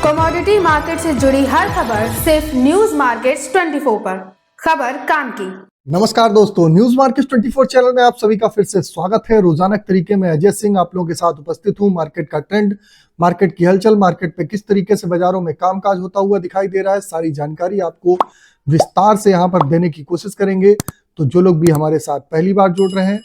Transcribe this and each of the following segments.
Commodity market से जुड़ी हर खबर सिर्फ न्यूज मार्केट्स 24 पर। खबर काम की। नमस्कार दोस्तों, न्यूज मार्केट 24 चैनल में आप सभी का फिर से स्वागत है। रोजाना के तरीके में अजय सिंह आप लोगों के साथ उपस्थित हूं। मार्केट का ट्रेंड, मार्केट की हलचल, मार्केट पे किस तरीके से बाजारों में कामकाज होता हुआ दिखाई दे रहा है, सारी जानकारी आपको विस्तार से यहाँ पर देने की कोशिश करेंगे। तो जो लोग भी हमारे साथ पहली बार जुड़ रहे हैं,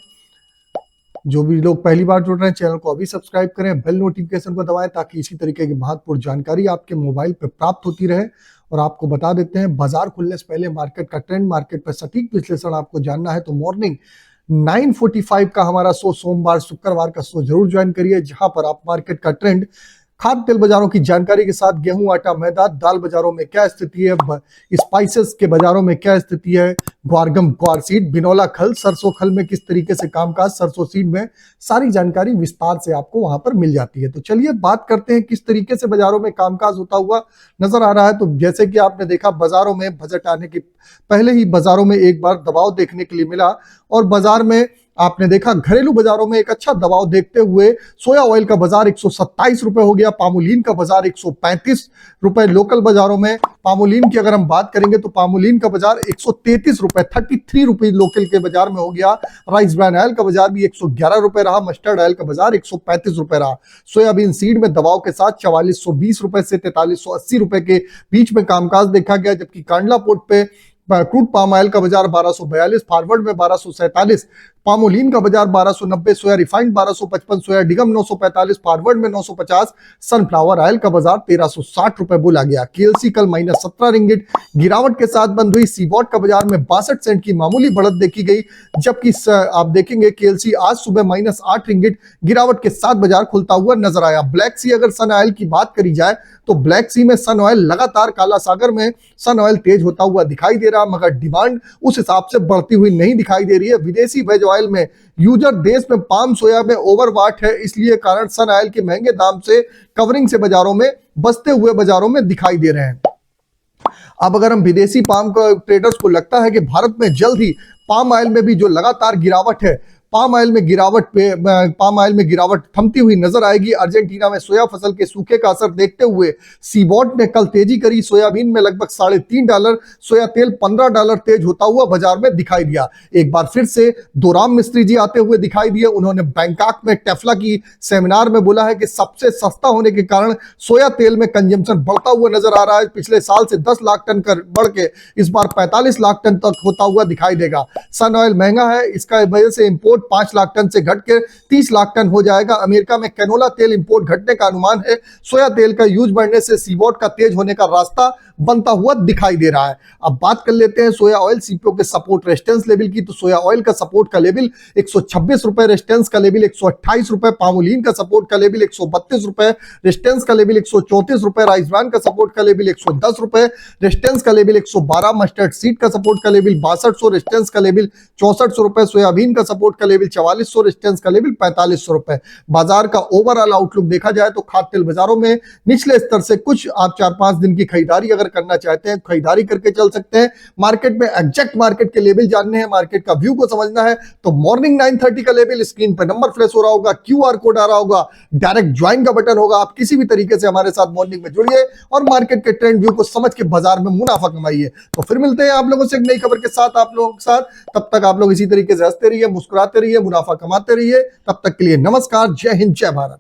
चैनल को अभी सब्सक्राइब करें, बेल नोटिफिकेशन को दबाएं ताकि इसी तरीके की महत्वपूर्ण जानकारी आपके मोबाइल पर प्राप्त होती रहे। और आपको बता देते हैं, बाजार खुलने से पहले मार्केट का ट्रेंड, मार्केट पर सटीक विश्लेषण आपको जानना है तो मॉर्निंग 9:45 का हमारा शो सोमवार शुक्रवार का शो जरूर ज्वाइन करिए, जहां पर आप मार्केट का ट्रेंड, खाद्य तेल बाजारों की जानकारी के साथ गेहूं, आटा, मैदा, दाल बाजारों में क्या स्थिति है, स्पाइसेस के बाजारों में क्या स्थिति है, ग्वारगम, ग्वार सीड, बिनौला खल, सरसों खल में किस तरीके से कामकाज, सरसों सीड में सारी जानकारी विस्तार से आपको वहां पर मिल जाती है। तो चलिए बात करते हैं किस तरीके से बाजारों में कामकाज होता हुआ नजर आ रहा है। तो जैसे कि आपने देखा, बाजारों में बजट आने के पहले ही बाजारों में एक बार दबाव देखने के लिए मिला और बाजार में आपने देखा घरेलू बाजारों में एक अच्छा दबाव देखते हुए सोया ऑयल का बाजार 127 रुपए हो गया, पामोलीन का बाजार 135 रुपए। लोकल बाजारों में पामोलीन की अगर हम बात करेंगे तो पामोलीन का बाजार 133 रुपए, 33 रुपए लोकल के बाजार में हो गया। राइस ब्रान ऑयल का बाजार भी 111 रुपए रहा, मस्टर्ड ऑयल का बाजार 135 रुपए रहा। सोयाबीन सीड में दबाव के साथ 4420 रुपए से 4380 रुपए के बीच में कामकाज देखा गया, जबकि कांडला पोर्ट पे क्रूड पाम ऑयल का बाजार 1242, फॉरवर्ड में 1247, पामोलीन का बाजार 1290, सोया रिफाइंड 1255, सोया डिगम 945, फॉरवर्ड में 950, सनफ्लावर ऑयल का बाजार 1360 रुपए बोला गया। केएलसी कल -17 रिंगिट गिरावट के साथ बंद हुई। सीबॉट का बाजार में 62 सेंट की मामूली बढ़त देखी गई, जबकि आप देखेंगे केएलसी आज सुबह -8 रिंगिट गिरावट के साथ बाजार खुलता हुआ नजर आया। ब्लैक सी अगर सन ऑयल की बात करी जाए तो ब्लैक सी में सन ऑयल लगातार, काला सागर में सन ऑयल तेज होता हुआ दिखाई दे रहा, मगर डिमांड उस हिसाब से बढ़ती हुई नहीं दिखाई दे रही है। विदेशी वेज ऑयल में यूजर देश में पाम सोया में ओवरवाट है, इसलिए कारण सन ऑयल के महंगे दाम से कवरिंग से बाजारों में बचते हुए बाजारों में दिखाई दे रहे हैं। अब अगर हम विदेशी पाम ट्रेडर्स को लगता है कि भारत में जल्द ही पाम ऑयल में भी जो लगातार गिरावट है, पाम ऑयल में गिरावट थमती हुई नजर आएगी। अर्जेंटीना में सोया फसल के सूखे का असर देखते हुए सीबॉट ने कल तेजी करी। सोयाबीन में लगभग $3.5, सोया तेल $15 तेज होता हुआ बाजार में दिखाई दिया। एक बार फिर से दोराम मिस्त्री जी आते हुए दिखाई दिए। उन्होंने बैंकॉक में टेफ्ला की सेमिनार में बोला है कि सबसे सस्ता होने के कारण सोया तेल में कंजम्पशन बढ़ता हुआ नजर आ रहा है। पिछले साल से 10 लाख टन कर बढ़ के इस बार 45 लाख टन तक होता हुआ दिखाई देगा। सन ऑयल महंगा है, इसका वजह से इंपोर्ट 5 लाख टन से घटकर 30 लाख टन हो जाएगा। अमेरिका में कैनोला तेल इंपोर्ट घटने का अनुमान है। सोया तेल का यूज बढ़ने से सीबॉट का तेज होने का रास्ता बनता हुआ दिखाई दे रहा है। अब बात कर लेते हैं सोया ऑयल सीपीओ के सपोर्ट रेजिस्टेंस लेवल की। तो सोया ऑयल का सपोर्ट का लेवल 126 रुपए, रेजिस्टेंस का लेवल 128 रुपए। पामोलीन का सपोर्ट का लेवल 132 रुपए, रेजिस्टेंस का लेवल 134 रुपए। राइस ब्रान का सपोर्ट का लेवल 110 रुपए, रेजिस्टेंस का लेवल 112। मस्टर्ड सीड का सपोर्ट का लेवल 6200, रेजिस्टेंस का लेवल 6400 रुपए। सोयाबीन का सपोर्ट का लेवल 4400, रेजिस्टेंस का लेवल 4500 रुपए। बाजार का ओवरऑल आउटलुक देखा जाए तो खाद्य तेल बाजारों में निचले स्तर से कुछ आप 4-5 दिन की खरीदारी अगर करना चाहते हैं, खरीदारी करके चल सकते हैं। मार्केट में एग्जैक्ट मार्केट के लेवल जानने हैं, मार्केट का व्यू को समझना है तो मॉर्निंग 9:30 का लेवल स्क्रीन पर नंबर फ्लैश हो रहा होगा, क्यूआर कोड आ रहा होगा, डायरेक्ट ज्वाइन का बटन होगा। आप किसी भी तरीके से हमारे साथ मॉर्निंग में जुड़िए और मार्केट के ट्रेंड व्यू को समझ के बाजार में मुनाफा कमाइए। तो फिर मिलते हैं आप लोगों से एक नई खबर के साथ, आप लोगों के साथ। तब तक आप लोग इसी तरीके से हंसते रहिए, मुस्कुराते रहिए, मुनाफा कमाते रहिए। तब तक के लिए नमस्कार, जय हिंद, जय भारत।